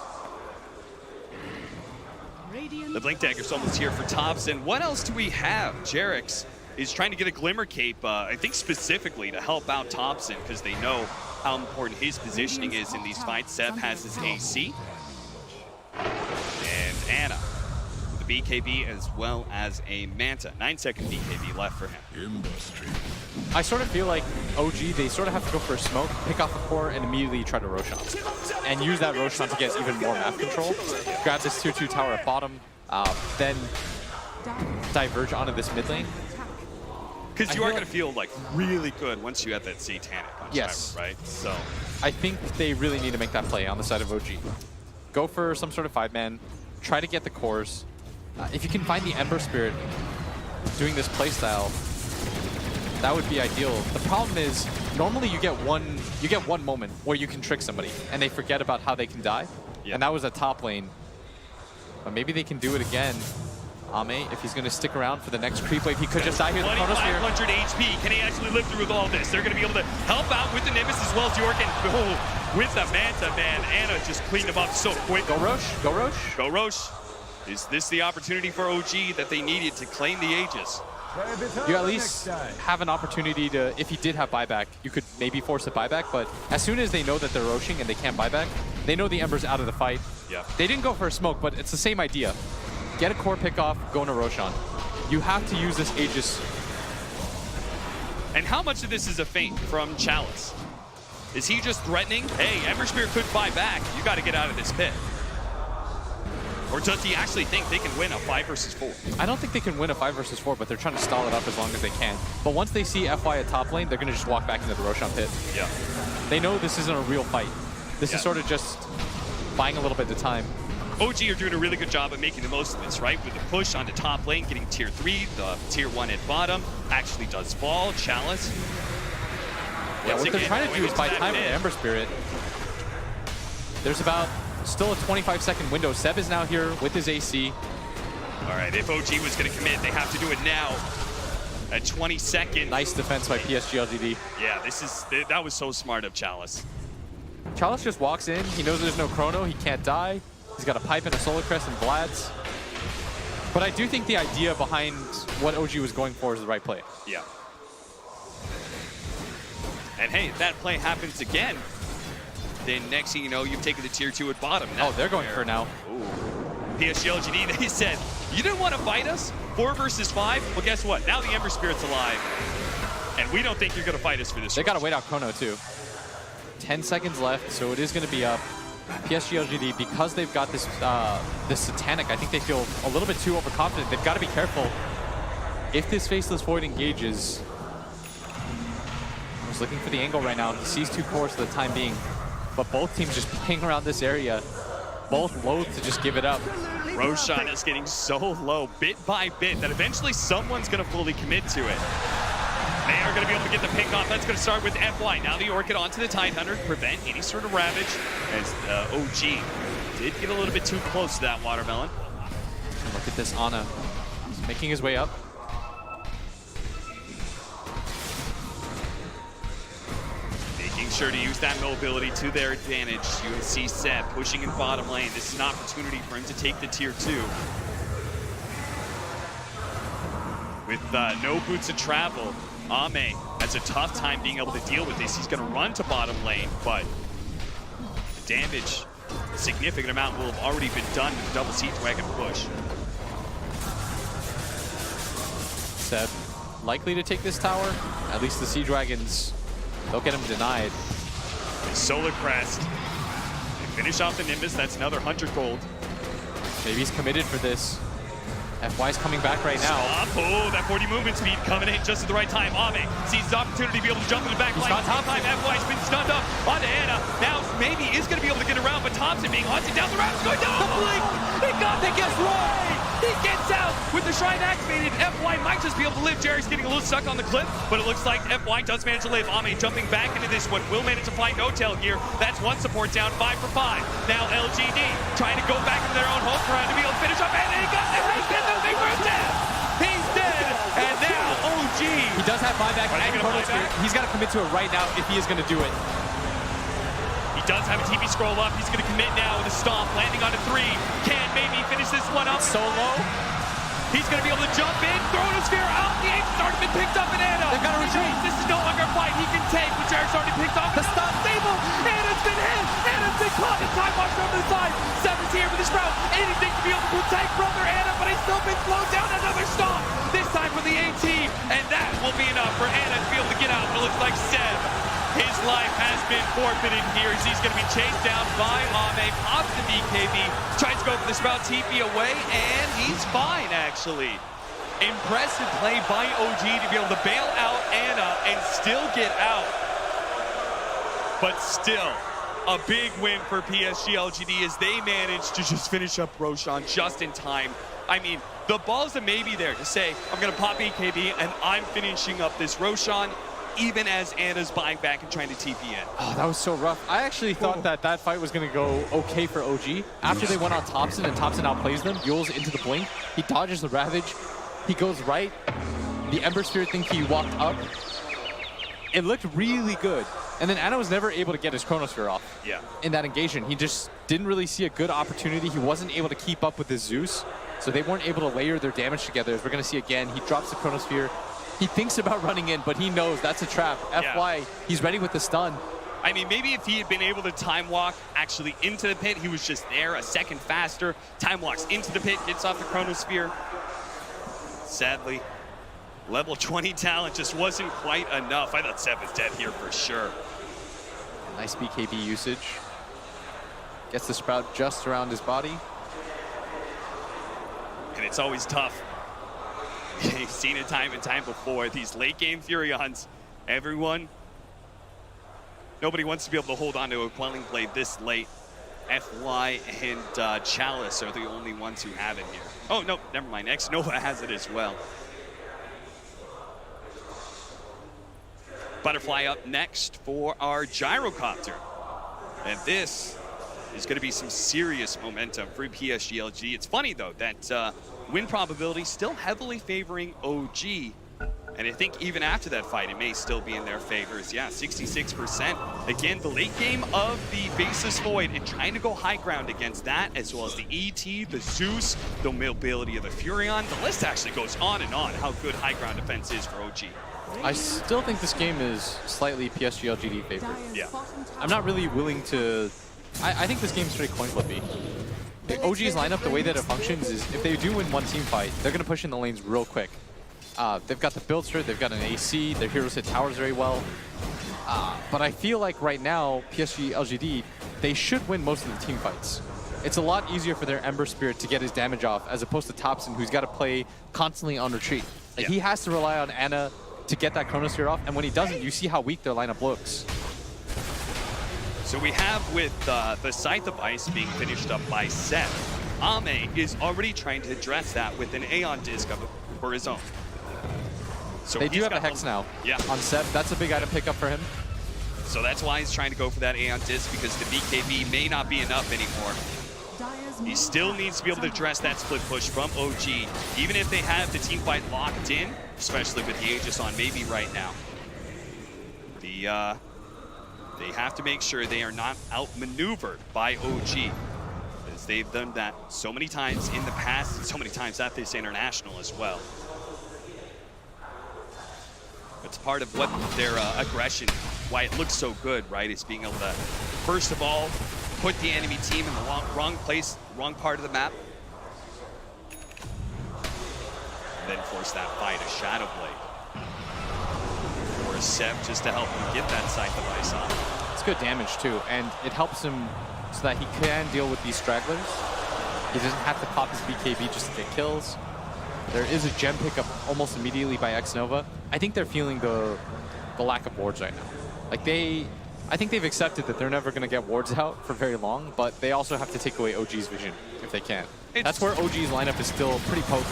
The Blink Dagger's almost here for Thompson. What else do we have? Jerix is trying to get a Glimmer Cape, I think specifically to help out Thompson, because they know how important his positioning is in these fights. Seb has his AC. And Anna with the BKB as well as a Manta. 9-second BKB left for him. I sort of feel like OG, they sort of have to go for a smoke, pick off a core, and immediately try to Roshan. And use that Roshan to get even more map control. Grab this tier 2 tower at bottom, then diverge onto this mid lane. Because you are going to feel like really good once you have that Satanic on Yes. Cyber, right? So I think they really need to make that play on the side of OG. Go for some sort of 5-man, try to get the cores. If you can find the Ember Spirit doing this playstyle, that would be ideal. The problem is, normally you get one moment where you can trick somebody and they forget about how they can die. Yeah. And that was at top lane. But maybe they can do it again. Ame, if he's going to stick around for the next creep wave, he could just die here. 2,500 HP. Can he actually live through with all this? They're going to be able to help out with the Nimbus as well as York. And oh, with the Manta, man, Anna just cleaned him up so quick. Go Roche, go Roche. Go Roche. Is this the opportunity for OG that they needed to claim the Aegis? You at least have an opportunity to, if he did have buyback, you could maybe force a buyback, but as soon as they know that they're Roshing and they can't buyback, they know the Ember's out of the fight. Yeah. They didn't go for a smoke, but it's the same idea. Get a core pick off, go into Roshan. You have to use this Aegis. And how much of this is a feint from Chalice? Is he just threatening, hey, Ember Spirit could buy back, you got to get out of this pit? Or does he actually think they can win a 5 versus 4? I don't think they can win a 5 versus 4, but they're trying to stall it up as long as they can. But once they see FY at top lane, they're going to just walk back into the Roshan pit. Yeah. They know this isn't a real fight. This is sort of just buying a little bit of time. OG are doing a really good job of making the most of this, right? With the push onto top lane, getting tier 3, the tier 1 at bottom, actually does fall, Chalice. Yeah, what they're trying to do is buy time with Ember Spirit. There's about still a 25-second window. Seb is now here with his AC. All right, if OG was going to commit, they have to do it now. At 20 seconds. Nice defense by PSG LGD. Yeah, that was so smart of Chalice. Chalice just walks in. He knows there's no chrono. He can't die. He's got a pipe and a Solar Crest and Vlad's. But I do think the idea behind what OG was going for is the right play. Yeah. And hey, if that play happens again, then next thing you know, you've taken the tier 2 at bottom. Oh, they're going for it now. Ooh. PSG LGD, they said, you didn't want to fight us? 4 versus 5? Well, guess what? Now the Ember Spirit's alive. And we don't think you're going to fight us for this. They got to wait out chrono, too. 10 seconds left, so it is going to be up. PSG LGD, because they've got this this Satanic, I think they feel a little bit too overconfident. They've got to be careful. If this Faceless Void engages, he's looking for the angle right now. He sees 2 cores for the time being, but both teams just playing around this area, both loath to just give it up. Roshan is getting so low bit by bit that eventually someone's going to fully commit to it. They are going to be able to get the pick off. That's going to start with FY. Now the Orchid onto the Tidehunter, prevent any sort of ravage, as OG did get a little bit too close to that watermelon. Look at this, Ana. He's making his way up. Making sure to use that mobility to their advantage. You can see Seb pushing in bottom lane. This is an opportunity for him to take the tier 2. With no boots of travel, Ame has a tough time being able to deal with this. He's going to run to bottom lane, but the damage, a significant amount, will have already been done with the double Siege Wagon push. Seb likely to take this tower. At least the Siege Wagons, they'll get him denied. Solar Crest. They finish off the Nimbus. That's another 100 gold. Maybe he's committed for this. FY's coming back right now. Oh, that 40 movement speed coming in just at the right time. Ame sees his opportunity to be able to jump in the back line. Top time, FY's been stunned up onto Ana. Now maybe is going to be able to get around, but Thompson being haunted down the route. It's going down the blink. They got the gets right. He gets out with the Shrine activated. FY might just be able to live. Jerry's getting a little stuck on the cliff, but it looks like FY does manage to live. Ame jumping back into this one. Will manage to find No-Tail here. That's one support down, 5 for 5. Now LGD trying to go back into their own home ground to be able to finish up, and he got there. He's getting the big first death. He's dead, and now OG. He does have buyback. He's got to commit to it right now if he is going to do it. He does have a TP scroll up. He's going to commit now with a stomp, landing on a 3. Can maybe finish this one up. It's so low. He's going to be able to jump in, throw a sphere out. The Ape's already been picked up in Ana. They've got to retreat. This is no longer a fight he can take, but Jared's already picked off. The stop stable. Ana's been hit. Ana's been caught. The time watch over the side. Seven's here with his sprout. Anything to be able to protect brother Ana, but he's still been slowed down. Another stomp. This time for the AT, and that will be enough for Ana to be able to get out. But it looks like Seb, his life has been forfeited here as he's going to be chased down by Ame. Pops the BKB, tries to go for the sprout, TP away, and he's fine actually. Impressive play by OG to be able to bail out Ana and still get out. But still, a big win for PSG LGD as they managed to just finish up Roshan just in time. I mean, the balls are maybe there to say, I'm going to pop BKB and I'm finishing up this Roshan, even as Ana's buying back and trying to TP in. Oh, that was so rough. I actually thought that fight was going to go okay for OG. After they went on Thompson and Thompson outplays them, Yule's into the blink. He dodges the Ravage. He goes right. The Ember Spirit think he walked up. It looked really good. And then Ana was never able to get his Chronosphere off in that engagement. He just didn't really see a good opportunity. He wasn't able to keep up with his Zeus. So they weren't able to layer their damage together. As we're going to see again, he drops the Chronosphere. He thinks about running in, but he knows that's a trap. FY, he's ready with the stun. I mean, maybe if he had been able to time walk actually into the pit, he was just there a second faster. Time walks into the pit, gets off the Chronosphere. Sadly, level 20 talent just wasn't quite enough. I thought Seb was dead here for sure. Nice BKB usage. Gets the Sprout just around his body. And it's always tough. You've seen it time and time before. These late game Furions, nobody wants to be able to hold on to a Quelling Blade this late. FY and Chalice are the only ones who have it here. Oh, no, never mind. X-Nova has it as well. Butterfly up next for our Gyrocopter. And this is going to be some serious momentum for PSG LGD. It's funny, though, that win probability still heavily favoring OG. And I think even after that fight, it may still be in their favors. Yeah, 66%. Again, the late game of the Basis Void and trying to go high ground against that, as well as the ET, the Zeus, the mobility of the Furion. The list actually goes on and on how good high ground defense is for OG. I still think this game is slightly PSG LGD favored. Yeah. I'm not really willing to... I think this game's straight coin flippy. The OG's lineup, the way that it functions is if they do win one team fight, they're going to push in the lanes real quick. They've got the Buildster, they've got an AC, their heroes hit towers very well. But I feel like right now, PSG LGD, they should win most of the team fights. It's a lot easier for their Ember Spirit to get his damage off as opposed to Thompson, who's got to play constantly on retreat. Like, he has to rely on Ana to get that Chronosphere off, and when he doesn't, you see how weak their lineup looks. So we have with the Scythe of Ice being finished up by Seth. Ame is already trying to address that with an Aeon Disc for his own. So They do he's have a got Hex now Yeah. on Seb. That's a big item pickup for him. So that's why he's trying to go for that Aeon Disc, because the BKB may not be enough anymore. He still needs to be able to address that split push from OG, even if they have the team fight locked in, especially with the Aegis on maybe right now. They have to make sure they are not outmaneuvered by OG, as they've done that so many times in the past, and so many times at this international as well. It's part of what their aggression, why it looks so good, right? Is being able to, first of all, put the enemy team in the wrong place, wrong part of the map, then force that fight, a Shadow Blade. Or a Seb just to help him get that side device on. It's good damage too, and it helps him so that he can deal with these stragglers. He doesn't have to pop his BKB just to get kills. There is a gem pickup almost immediately by Xnova. I think they're feeling the lack of wards right now. Like I think they've accepted that they're never going to get wards out for very long, but they also have to take away OG's vision if they can. That's where OG's lineup is still pretty potent.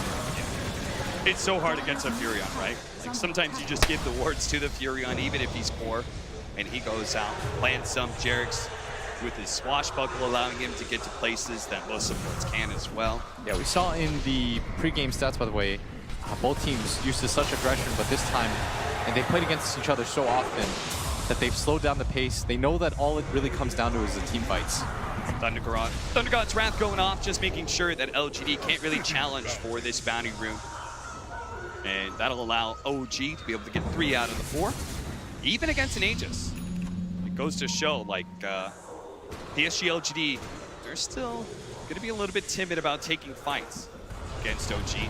It's so hard against a Furion, right? Like sometimes you just give the wards to the Furion, even if he's poor, and he goes out, plants some Jerix with his swashbuckle, allowing him to get to places that most supports can as well. Yeah, we saw in the pre-game stats, by the way, both teams used to such aggression, but this time, and they played against each other so often that they've slowed down the pace. They know that all it really comes down to is the team fights. Thundergod's Wrath going off, just making sure that LGD can't really challenge for this bounty rune. And that'll allow OG to be able to get 3 out of the 4, even against an Aegis. It goes to show, like, PSG LGD, they're still going to be a little bit timid about taking fights against OG,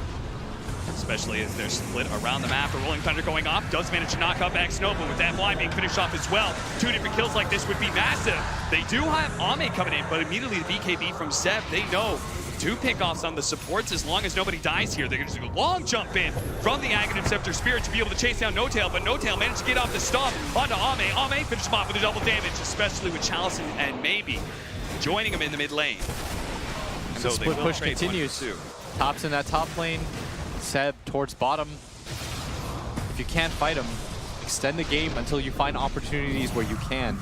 especially as they're split around the map. The Rolling Thunder going off does manage to knock up Xnova with that blind being finished off as well. 2 different kills like this would be massive. They do have Ame coming in, but immediately the BKB from Seb, they know 2 pickoffs on the supports as long as nobody dies here. They're going to do a long jump in from the Aghanim Scepter Spirit to be able to chase down No-Tail, but No-Tail managed to get off the stomp onto Ame. Ame finished him off with a double damage, especially with Chalice and Maybe joining him in the mid lane. And So the they split will push trade continues. 1 and 2. Top's in that top lane, Seb towards bottom. If you can't fight him, extend the game until you find opportunities where you can.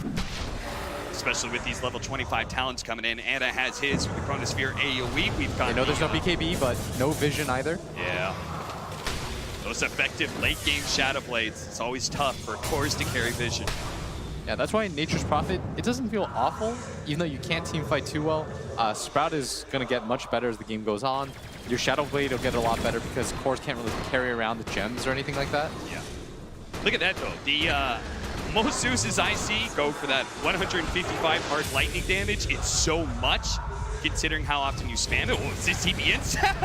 Especially with these level 25 talents coming in. Anna has his with the Chronosphere AoE. We've got I know there's no BKB, but no vision either. Yeah. Those effective late game Shadow Blades. It's always tough for cores to carry vision. Yeah, that's why Nature's Prophet, it doesn't feel awful, even though you can't team fight too well. Sprout is going to get much better as the game goes on. Your Shadow Blade will get a lot better because cores can't really carry around the gems or anything like that. Yeah. Look at that though. The most Zeus's I see go for that 155 hard lightning damage. It's so much considering how often you spam it. Oh, it's this TP in Seb!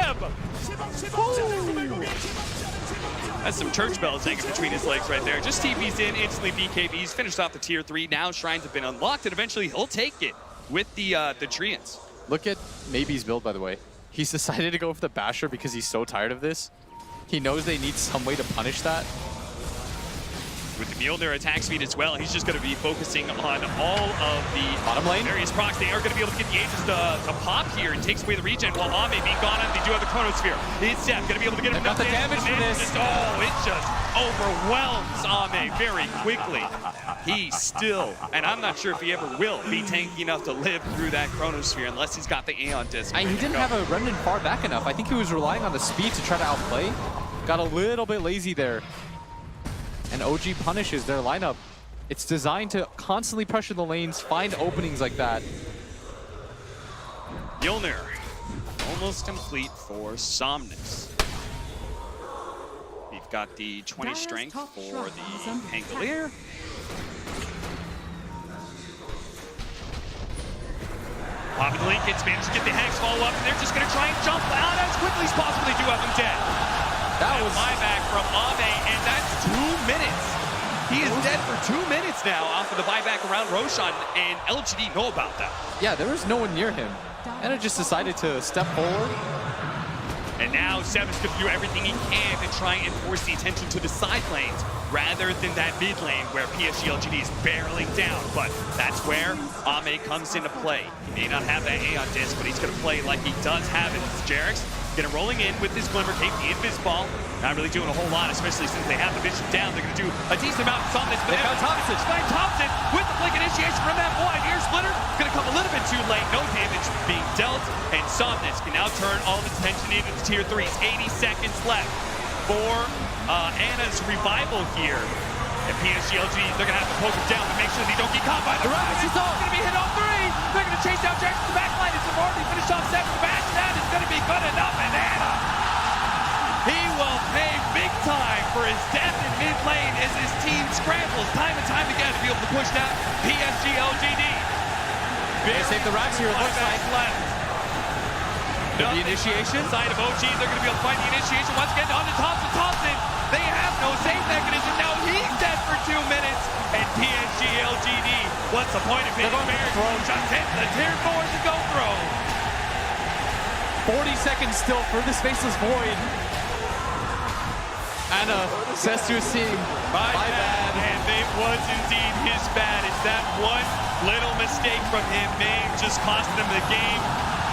That's some church bells hanging between his legs right there. Just TP's in, instantly BKBs, finished off the tier 3. Now Shrines have been unlocked, and eventually he'll take it with the Treants. Look at Maybe's build, by the way. He's decided to go for the Basher because he's so tired of this. He knows they need some way to punish that. With the Mjolnir attack speed as well, he's just going to be focusing on all of the Bottom lane. various procs. They are going to be able to get the Aegis to pop here and takes away the regen while Ame being gone on. They do have the Chronosphere. It's Seth going to be able to get him They've got the damage for this. It just overwhelms Ame very quickly. He still, and I'm not sure if he ever will, be tanky enough to live through that Chronosphere unless he's got the Aeon Disc. He didn't have a remnant far back enough. I think he was relying on the speed to try to outplay. Got a little bit lazy there. And OG punishes their lineup. It's designed to constantly pressure the lanes, find openings like that. Mjolnir, almost complete for Somnus. We've got the 20 strength for the Pangolier. Popping the link, it's managed to get the Hex follow up, and they're just going to try and jump out as quickly as possible. They do have him dead. That was buyback from Ame, and that's 2 minutes. He is dead for 2 minutes now off of the buyback around Roshan, and LGD know about that. Yeah, there was no one near him. And it just decided to step forward. And now Seb is going to do everything he can to try and force the attention to the side lanes rather than that mid lane where PSG LGD is barreling down. But that's where Ame comes into play. He may not have that Aeon Disc, but he's going to play like he does have it. It's Jerix Gonna rolling in with this Glimmer Cape, the Invis Ball. Not really doing a whole lot, especially since they have the Bishop down. They're gonna do a decent amount of this. They found Thompson. Thompson with the blink initiation from that wide ear splitter. Gonna come a little bit too late. No damage being dealt. And Somnus can now turn all of his attention into the tier 3s. 80 seconds left for Anna's revival here. And PSG LGD, they're gonna have to poke him down to make sure they don't get caught by the Rabbits. He's gonna be hit on 3. They're gonna chase down Jackson to the back line. It's already finished off 7. Bash that is gonna be good enough. And Anna, he will pay big time for his death in mid lane as his team scrambles time and time again to be able to push down PSG LGD. They save the racks here, it looks like. Left. The initiation. Side of OG, they're going to be able to find the initiation once again on to Thompson. Thompson, they have no save mechanism. Now he's dead for 2 minutes. And PSG LGD, what's the point of hitting Barrett? Just hit the tier 4s and go throw. 40 seconds still for the Faceless Void. Anna says to his team, My bad. And it was indeed his bad. It's that one little mistake from him may have just cost them the game.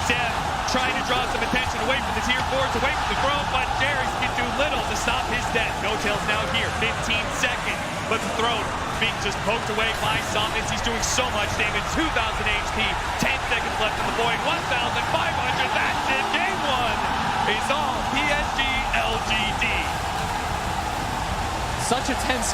Seth trying to draw some attention away from the tier 4s, away from the throne, but Jerry's can do little to stop his death. No Tails now here, 15 seconds, but the throne being just poked away by Somnus. He's doing so much damage, 2,000 HP, 10 seconds left in the void, 1,500, that's it, game 1 is all PSG LGD. such a tense